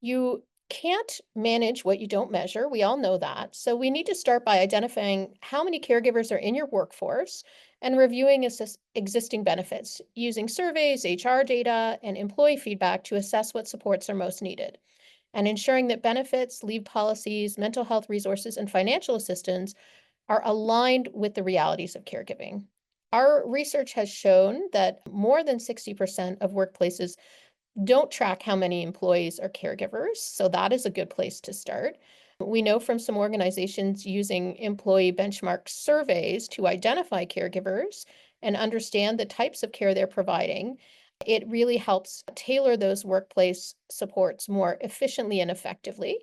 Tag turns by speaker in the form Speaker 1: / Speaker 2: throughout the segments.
Speaker 1: You can't manage what you don't measure. We all know that. So we need to start by identifying how many caregivers are in your workforce and reviewing existing benefits using surveys, HR data, and employee feedback to assess what supports are most needed, and ensuring that benefits, leave policies, mental health resources, and financial assistance are aligned with the realities of caregiving. Our research has shown that more than 60% of workplaces don't track how many employees are caregivers, so that is a good place to start. We know from some organizations using employee benchmark surveys to identify caregivers and understand the types of care they're providing. It really helps tailor those workplace supports more efficiently and effectively.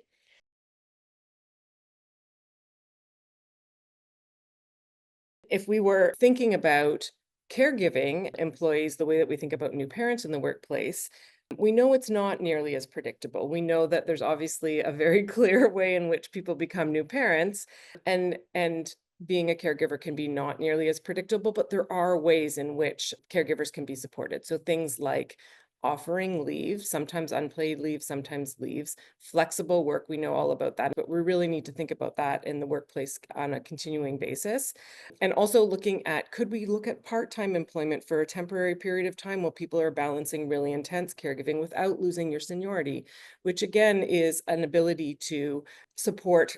Speaker 2: If we were thinking about caregiving employees the way that we think about new parents in the workplace, we know it's not nearly as predictable. We know that there's obviously a very clear way in which people become new parents, and being a caregiver can be not nearly as predictable, but there are ways in which caregivers can be supported. So things like offering leave, sometimes unpaid leave, sometimes leaves, flexible work, we know all about that, but we really need to think about that in the workplace on a continuing basis. And also looking at, could we look at part-time employment for a temporary period of time while people are balancing really intense caregiving without losing your seniority, which again is an ability to support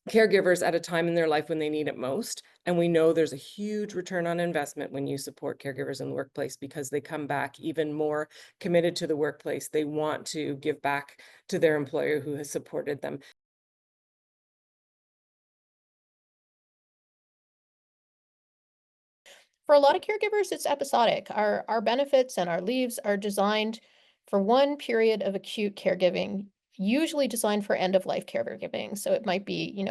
Speaker 2: caregivers at a time in their life when they need it most. And we know there's a huge return on investment when you support caregivers in the workplace because they come back even more committed to the workplace. They want to give back to their employer who has supported them.
Speaker 1: For a lot of caregivers, it's episodic. Our benefits and our leaves are designed for one period of acute caregiving, usually designed for end of life caregiving. So it might be,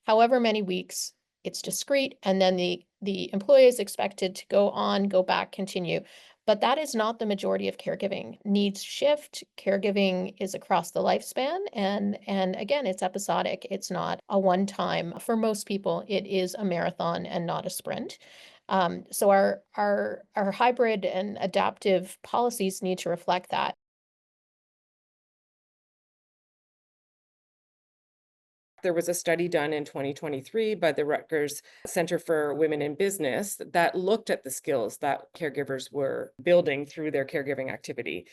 Speaker 1: however many weeks, it's discrete, and then the employee is expected to go on, go back, continue. But that is not the majority of caregiving. Needs shift. Caregiving is across the lifespan, and again, it's episodic. It's not a one time. For most people, it is a marathon and not a sprint. So our hybrid and adaptive policies need to reflect that.
Speaker 2: There was a study done in 2023 by the Rutgers Center for Women in Business that looked at the skills that caregivers were building through their caregiving activity.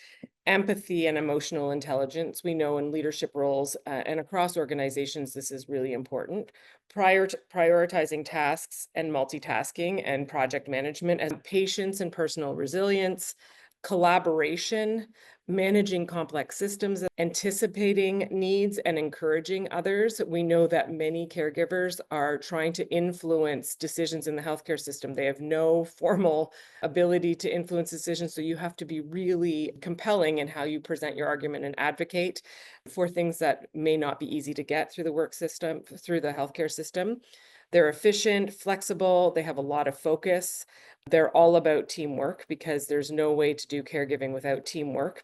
Speaker 2: Empathy and emotional intelligence, we know in leadership roles and across organizations, this is really important. Prioritizing tasks and multitasking and project management, and patience and personal resilience, collaboration, managing complex systems, anticipating needs and encouraging others. We know that many caregivers are trying to influence decisions in the healthcare system. They have no formal ability to influence decisions, so you have to be really compelling in how you present your argument and advocate for things that may not be easy to get through the work system, through the healthcare system. They're efficient, flexible, they have a lot of focus. They're all about teamwork because there's no way to do caregiving without teamwork.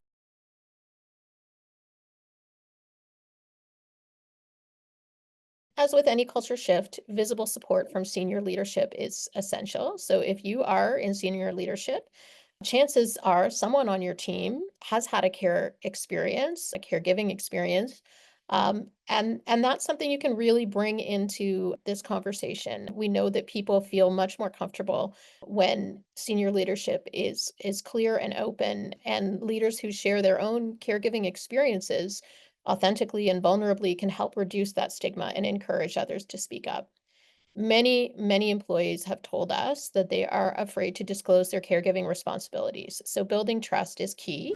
Speaker 1: As with any culture shift, visible support from senior leadership is essential. So if you are in senior leadership, chances are someone on your team has had a care experience, a caregiving experience. And that's something you can really bring into this conversation. We know that people feel much more comfortable when senior leadership is clear and open, and leaders who share their own caregiving experiences authentically and vulnerably can help reduce that stigma and encourage others to speak up. Many employees have told us that they are afraid to disclose their caregiving responsibilities. So building trust is key.